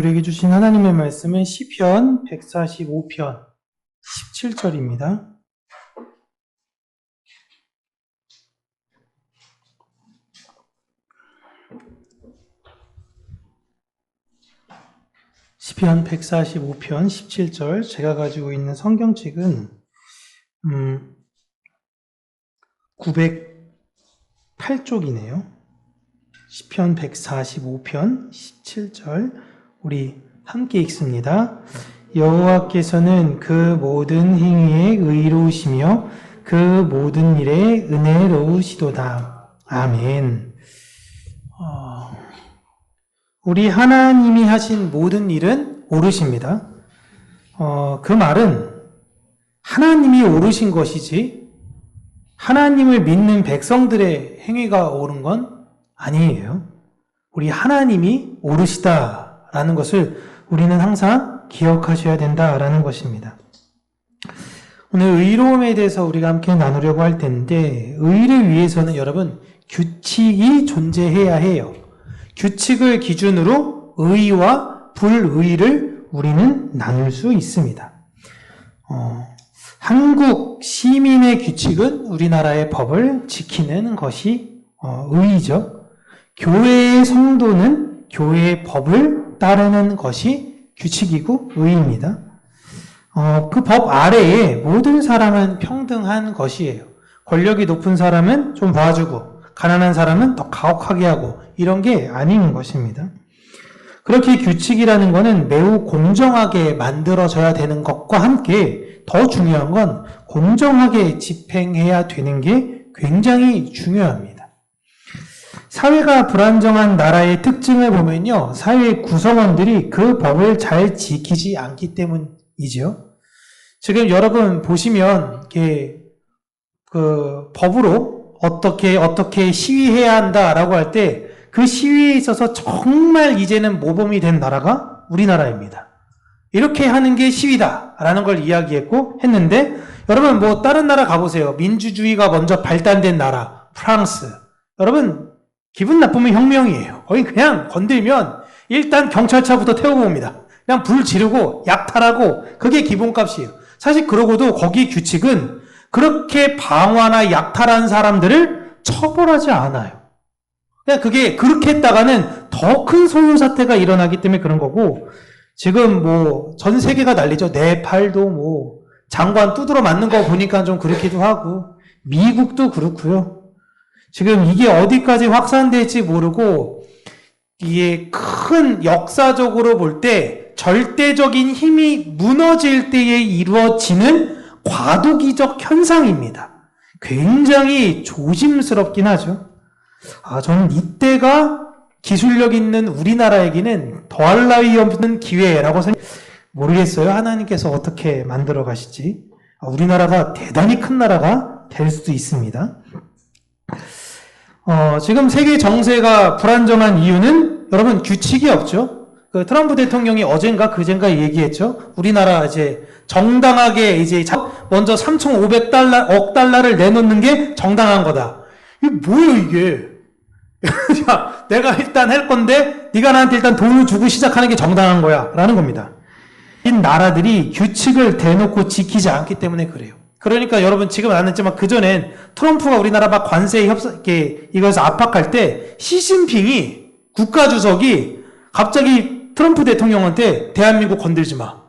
우리에게 주신 하나님의 말씀은 시편 145편 17절입니다. 시편 145편 17절, 제가 가지고 있는 성경책은 908쪽이네요. 시편 145편 17절, 우리 함께 읽습니다. 여호와께서는 그 모든 행위에 의로우시며 그 모든 일에 은혜로우시도다. 아멘. 우리 하나님이 하신 모든 일은 옳으십니다. 그 말은 하나님이 옳으신 것이지 하나님을 믿는 백성들의 행위가 옳은 건 아니에요. 우리 하나님이 옳으시다라는 것을 우리는 항상 기억하셔야 된다라는 것입니다. 오늘 의로움에 대해서 우리가 함께 나누려고 할 텐데, 의를 위해서는 여러분 규칙이 존재해야 해요. 규칙을 기준으로 의와 불의를 우리는 나눌 수 있습니다. 한국 시민의 규칙은 우리나라의 법을 지키는 것이 의이죠. 교회의 성도는 교회의 법을 따르는 것이 규칙이고 의입니다. 그 법 아래에 모든 사람은 평등한 것이에요. 권력이 높은 사람은 좀 봐주고 가난한 사람은 더 가혹하게 하고 이런 게 아닌 것입니다. 그렇게 규칙이라는 것은 매우 공정하게 만들어져야 되는 것과 함께 더 중요한 건 공정하게 집행해야 되는 게 굉장히 중요합니다. 사회가 불안정한 나라의 특징을 보면요, 사회 구성원들이 그 법을 잘 지키지 않기 때문이죠. 지금 여러분 보시면 그 법으로 어떻게 시위해야 한다라고 할 때 그 시위에 있어서 정말 이제는 모범이 된 나라가 우리나라입니다. 이렇게 하는 게 시위다라는 걸 이야기했고 했는데, 여러분 뭐 다른 나라 가보세요. 민주주의가 먼저 발달된 나라 프랑스, 여러분 기분 나쁘면 혁명이에요. 거기 그냥 건들면 일단 경찰차부터 태우고 옵니다. 그냥 불 지르고 약탈하고, 그게 기본값이에요. 사실 그러고도 거기 규칙은 그렇게 방화나 약탈한 사람들을 처벌하지 않아요. 그냥 그게 그렇게 했다가는 더 큰 소요 사태가 일어나기 때문에 그런 거고, 지금 뭐 전 세계가 난리죠. 네팔도 뭐 장관 두드러 맞는 거 보니까 좀 그렇기도 하고, 미국도 그렇고요. 지금 이게 어디까지 확산될지 모르고, 이게 큰 역사적으로 볼 때 절대적인 힘이 무너질 때에 이루어지는 과도기적 현상입니다. 굉장히 조심스럽긴 하죠. 저는 이때가 기술력 있는 우리나라에게는 더할 나위 없는 기회라고 모르겠어요. 하나님께서 어떻게 만들어 가실지. 우리나라가 대단히 큰 나라가 될 수도 있습니다. 지금 세계 정세가 불안정한 이유는 여러분 규칙이 없죠. 그 트럼프 대통령이 어젠가 그젠가 얘기했죠. 우리나라 이제 정당하게 이제 먼저 3,500억 달러를 내놓는 게 정당한 거다. 이게 뭐예요 이게? 야, 내가 일단 할 건데 네가 나한테 일단 돈을 주고 시작하는 게 정당한 거야 라는 겁니다. 이 나라들이 규칙을 대놓고 지키지 않기 때문에 그래요. 그러니까 여러분 지금은 안 했지만 그전엔 트럼프가 우리나라 막 관세 이것을 압박할 때 시진핑이 국가주석이 갑자기 트럼프 대통령한테 대한민국 건들지 마.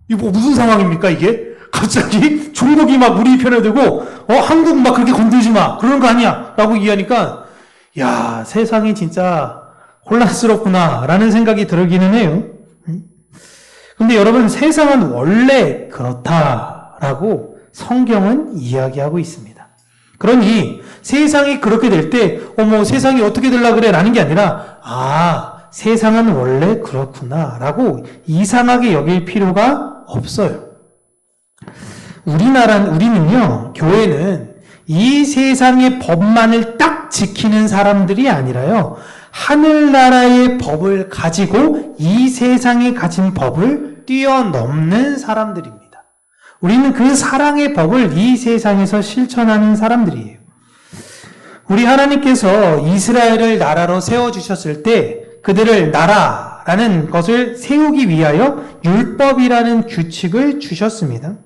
이거 무슨 상황입니까 이게? 갑자기 중국이 막 우리 편에 들고 한국 막 그렇게 건들지 마. 그러는 거 아니야. 라고 얘기하니까 야, 세상이 진짜 혼란스럽구나 라는 생각이 들기는 해요. 근데 여러분 세상은 원래 그렇다라고 성경은 이야기하고 있습니다. 그러니 세상이 그렇게 될 때 세상이 어떻게 되려고 그래 라는 게 아니라 세상은 원래 그렇구나 라고 이상하게 여길 필요가 없어요. 우리는요, 교회는 이 세상의 법만을 딱 지키는 사람들이 아니라요, 하늘나라의 법을 가지고 이 세상에 가진 법을 뛰어넘는 사람들입니다. 우리는 그 사랑의 법을 이 세상에서 실천하는 사람들이에요. 우리 하나님께서 이스라엘을 나라로 세워주셨을 때 그들을 나라라는 것을 세우기 위하여 율법이라는 규칙을 주셨습니다.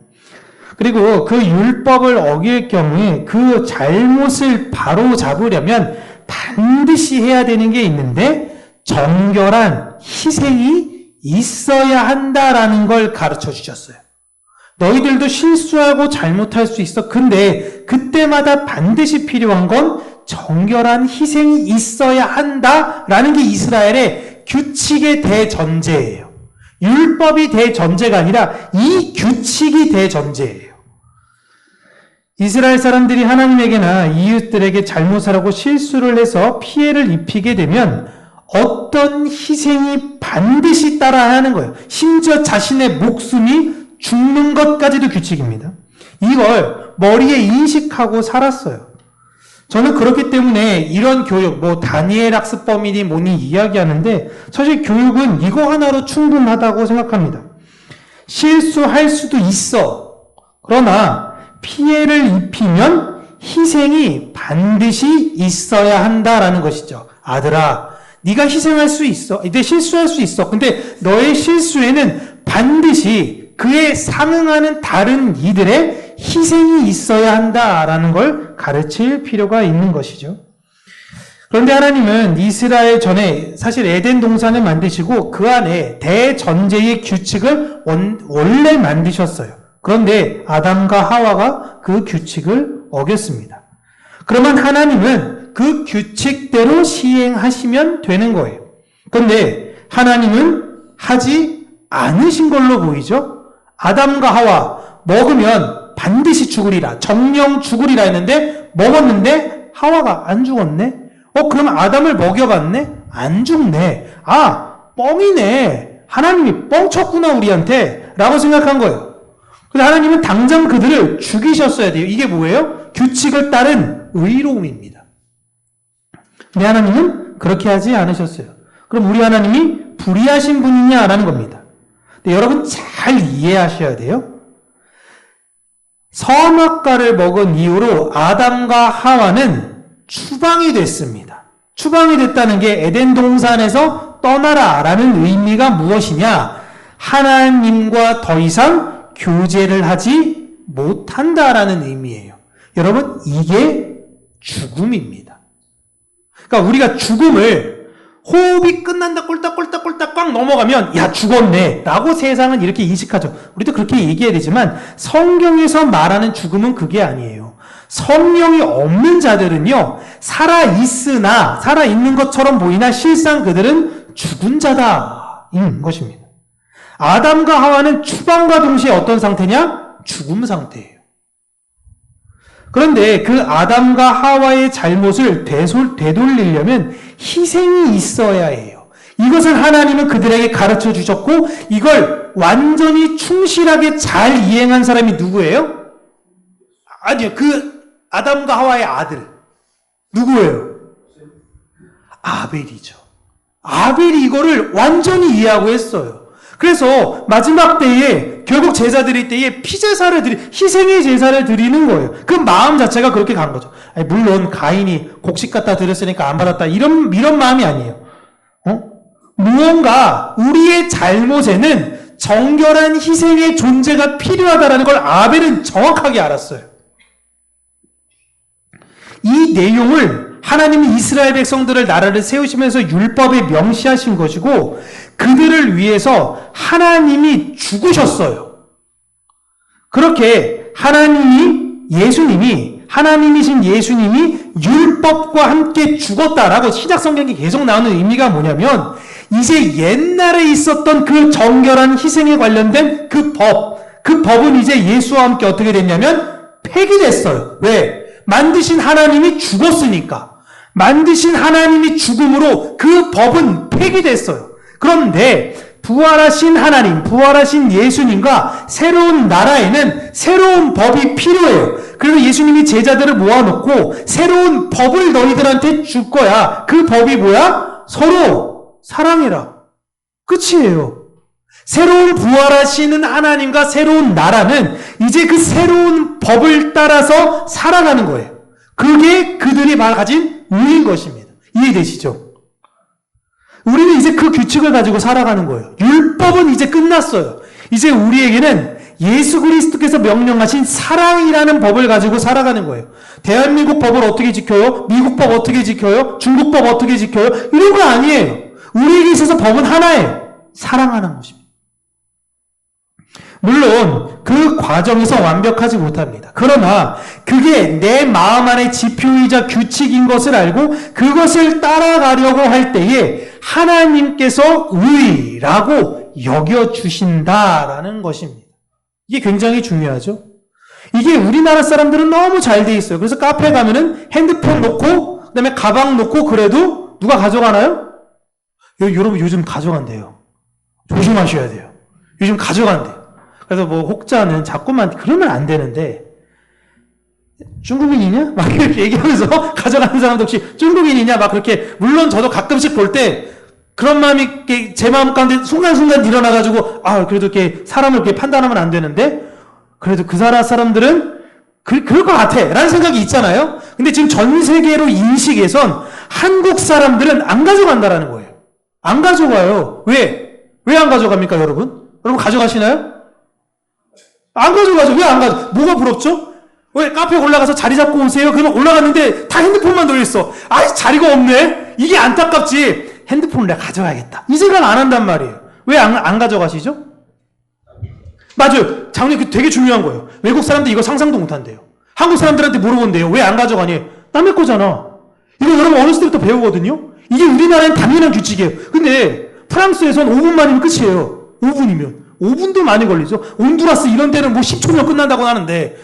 그리고 그 율법을 어길 경우에 그 잘못을 바로 잡으려면 반드시 해야 되는 게 있는데 정결한 희생이 있어야 한다라는 걸 가르쳐 주셨어요. 너희들도 실수하고 잘못할 수 있어. 근데 그때마다 반드시 필요한 건 정결한 희생이 있어야 한다라는 게 이스라엘의 규칙의 대전제예요. 율법이 대전제가 아니라 이 규칙이 대전제예요. 이스라엘 사람들이 하나님에게나 이웃들에게 잘못을 하고 실수를 해서 피해를 입히게 되면 어떤 희생이 반드시 따라야 하는 거예요. 심지어 자신의 목숨이 죽는 것까지도 규칙입니다. 이걸 머리에 인식하고 살았어요. 저는 그렇기 때문에 이런 교육, 다니엘 학습법이니 뭐니 이야기하는데 사실 교육은 이거 하나로 충분하다고 생각합니다. 실수할 수도 있어. 그러나 피해를 입히면 희생이 반드시 있어야 한다라는 것이죠. 아들아, 네가 희생할 수 있어. 이제 실수할 수 있어. 근데 너의 실수에는 반드시 그에 상응하는 다른 이들의 희생이 있어야 한다라는 걸 가르칠 필요가 있는 것이죠. 그런데 하나님은 이스라엘 전에 사실 에덴 동산을 만드시고 그 안에 대전제의 규칙을 원래 만드셨어요. 그런데 아담과 하와가 그 규칙을 어겼습니다. 그러면 하나님은 그 규칙대로 시행하시면 되는 거예요. 그런데 하나님은 하지 않으신 걸로 보이죠? 아담과 하와 먹으면 반드시 죽으리라, 정령 죽으리라 했는데 먹었는데 하와가 안 죽었네? 그러면 아담을 먹여봤네? 안 죽네. 뻥이네. 하나님이 뻥쳤구나 우리한테 라고 생각한 거예요. 근데 하나님은 당장 그들을 죽이셨어야 돼요. 이게 뭐예요? 규칙을 따른 의로움입니다. 근데 하나님은 그렇게 하지 않으셨어요. 그럼 우리 하나님이 불의하신 분이냐라는 겁니다. 근데 여러분 잘 이해하셔야 돼요. 선악과를 먹은 이후로 아담과 하와는 추방이 됐습니다. 추방이 됐다는 게 에덴 동산에서 떠나라라는 의미가 무엇이냐? 하나님과 더 이상 교제를 하지 못한다라는 의미예요. 여러분, 이게 죽음입니다. 그러니까 우리가 죽음을 호흡이 끝난다 꼴딱꼴딱꼴딱 꽉 넘어가면 야 죽었네 라고 세상은 이렇게 인식하죠. 우리도 그렇게 얘기해야 되지만 성경에서 말하는 죽음은 그게 아니에요. 성령이 없는 자들은요, 살아있으나 살아있는 것처럼 보이나 실상 그들은 죽은 자다인 것입니다. 아담과 하와는 추방과 동시에 어떤 상태냐? 죽음 상태예요. 그런데 그 아담과 하와의 잘못을 되돌리려면 희생이 있어야 해요. 이것을 하나님은 그들에게 가르쳐 주셨고 이걸 완전히 충실하게 잘 이행한 사람이 누구예요? 아니요. 그 아담과 하와의 아들. 누구예요? 아벨이죠. 아벨이 이거를 완전히 이해하고 했어요. 그래서 마지막 때에 결국 제사드릴 때에 희생의 제사를 드리는 거예요. 그 마음 자체가 그렇게 간 거죠. 물론 가인이 곡식 갖다 드렸으니까 안 받았다 이런 마음이 아니에요. 무언가 우리의 잘못에는 정결한 희생의 존재가 필요하다는 걸 아벨은 정확하게 알았어요. 이 내용을 하나님이 이스라엘 백성들을 나라를 세우시면서 율법에 명시하신 것이고 그들을 위해서 하나님이 죽으셨어요. 그렇게 하나님이신 예수님이 율법과 함께 죽었다라고 신약 성경에 계속 나오는 의미가 뭐냐면 이제 옛날에 있었던 그 정결한 희생에 관련된 그 법은 이제 예수와 함께 어떻게 됐냐면 폐기됐어요. 왜? 만드신 하나님이 죽었으니까. 만드신 하나님이 죽음으로 그 법은 폐기됐어요. 그런데 부활하신 하나님, 부활하신 예수님과 새로운 나라에는 새로운 법이 필요해요. 그래서 예수님이 제자들을 모아놓고 새로운 법을 너희들한테 줄 거야. 그 법이 뭐야? 서로 사랑해라. 끝이에요. 새로운 부활하시는 하나님과 새로운 나라는 이제 그 새로운 법을 따라서 살아가는 거예요. 그게 그들이 가진 의인 것입니다. 이해되시죠? 우리는 이제 그 규칙을 가지고 살아가는 거예요. 율법은 이제 끝났어요. 이제 우리에게는 예수 그리스도께서 명령하신 사랑이라는 법을 가지고 살아가는 거예요. 대한민국 법을 어떻게 지켜요? 미국 법 어떻게 지켜요? 중국 법 어떻게 지켜요? 이런 거 아니에요. 우리에게 있어서 법은 하나예요. 사랑하는 것입니다. 물론 그 과정에서 완벽하지 못합니다. 그러나 그게 내 마음 안의 지표이자 규칙인 것을 알고 그것을 따라가려고 할 때에 하나님께서 의라고 여겨주신다라는 것입니다. 이게 굉장히 중요하죠. 이게 우리나라 사람들은 너무 잘 돼 있어요. 그래서 카페 가면은 핸드폰 놓고 그다음에 가방 놓고 그래도 누가 가져가나요? 여러분 요즘 가져간대요. 조심하셔야 돼요. 요즘 가져간대요. 그래서 뭐 혹자는 자꾸만 그러면 안 되는데 중국인이냐? 막 이렇게 얘기하면서 가져가는 사람도 혹시 중국인이냐? 막 그렇게 물론 저도 가끔씩 볼 때 그런 마음이 제 마음 가운데 순간순간 일어나가지고 그래도 이렇게 사람을 이렇게 판단하면 안 되는데 그래도 그 나라 사람들은 그럴 것 같아 라는 생각이 있잖아요. 근데 지금 전 세계로 인식에선 한국 사람들은 안 가져간다라는 거예요. 안 가져가요. 왜? 왜 안 가져갑니까, 여러분? 여러분 가져가시나요? 안 가져가죠. 왜 안 가져? 뭐가 부럽죠? 왜 카페 올라가서 자리 잡고 오세요? 그러면 올라갔는데 다 핸드폰만 들어있어. 자리가 없네? 이게 안타깝지. 핸드폰을 내가 가져가야겠다. 이 생각 안 한단 말이에요. 왜 안 가져가시죠? 맞아요. 장로님, 되게 중요한 거예요. 외국 사람들 이거 상상도 못 한대요. 한국 사람들한테 물어본대요. 왜 안 가져가니? 남의 거잖아. 이거 여러분 어렸을 때부터 배우거든요? 이게 우리나라엔 당연한 규칙이에요. 근데 프랑스에선 5분만이면 끝이에요. 5분이면. 5분도 많이 걸리죠. 온두라스 이런 데는 뭐 10초면 끝난다고 하는데,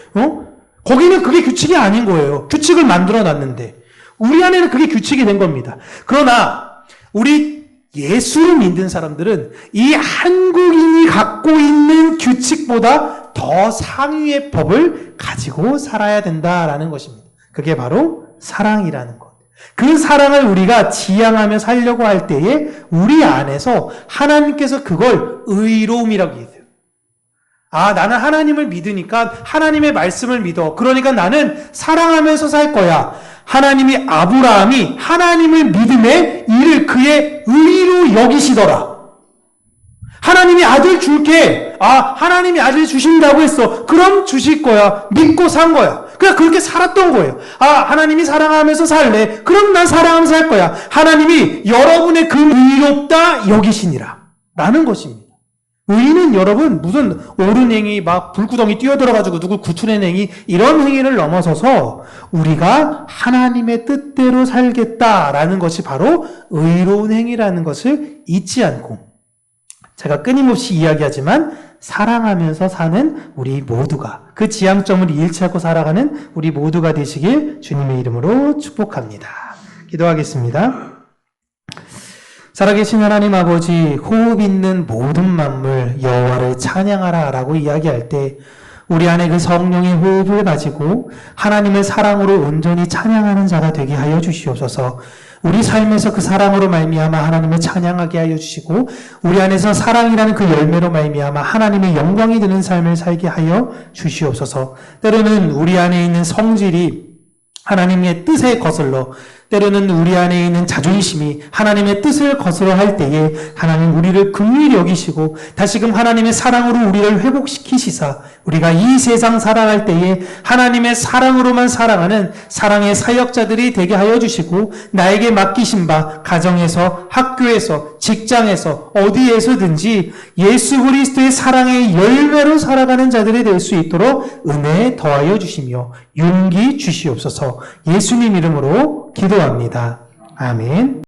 거기는 그게 규칙이 아닌 거예요. 규칙을 만들어 놨는데. 우리 안에는 그게 규칙이 된 겁니다. 그러나, 우리 예수를 믿는 사람들은 이 한국인이 갖고 있는 규칙보다 더 상위의 법을 가지고 살아야 된다라는 것입니다. 그게 바로 사랑이라는 것. 그 사랑을 우리가 지향하며 살려고 할 때에 우리 안에서 하나님께서 그걸 의로움이라고 얘기해요. 나는 하나님을 믿으니까 하나님의 말씀을 믿어. 그러니까 나는 사랑하면서 살 거야. 하나님이 아브라함이 하나님을 믿음에 이를 그의 의로 여기시더라. 하나님이 아들 줄게. 하나님이 아들 주신다고 했어. 그럼 주실 거야. 믿고 산 거야. 그냥 그렇게 살았던 거예요. 하나님이 사랑하면서 살래. 그럼 난 사랑하면서 살 거야. 하나님이 여러분의 그 의롭다 여기시니라. 라는 것입니다. 의는 여러분 무슨 옳은 행위 막 불구덩이 뛰어들어가지고 누굴 구출해낸 행위 이런 행위를 넘어서서 우리가 하나님의 뜻대로 살겠다라는 것이 바로 의로운 행위라는 것을 잊지 않고 제가 끊임없이 이야기하지만 사랑하면서 사는 우리 모두가 그 지향점을 잃지 않고 살아가는 우리 모두가 되시길 주님의 이름으로 축복합니다. 기도하겠습니다. 살아계신 하나님 아버지, 호흡 있는 모든 만물 여호와를 찬양하라 라고 이야기할 때 우리 안에 그 성령의 호흡을 가지고 하나님의 사랑으로 온전히 찬양하는 자가 되게 하여 주시옵소서. 우리 삶에서 그 사랑으로 말미암아 하나님을 찬양하게 하여 주시고 우리 안에서 사랑이라는 그 열매로 말미암아 하나님의 영광이 드는 삶을 살게 하여 주시옵소서. 때로는 우리 안에 있는 성질이 하나님의 뜻에 거슬러 때로는 우리 안에 있는 자존심이 하나님의 뜻을 거스러 할 때에 하나님 우리를 긍휼히 여기시고 다시금 하나님의 사랑으로 우리를 회복시키시사 우리가 이 세상 살아갈 때에 하나님의 사랑으로만 살아가는 사랑의 사역자들이 되게 하여 주시고 나에게 맡기신 바 가정에서 학교에서 직장에서 어디에서든지 예수 그리스도의 사랑의 열매로 살아가는 자들이 될 수 있도록 은혜 더하여 주시며 용기 주시옵소서. 예수님 이름으로 기도합니다. 아멘.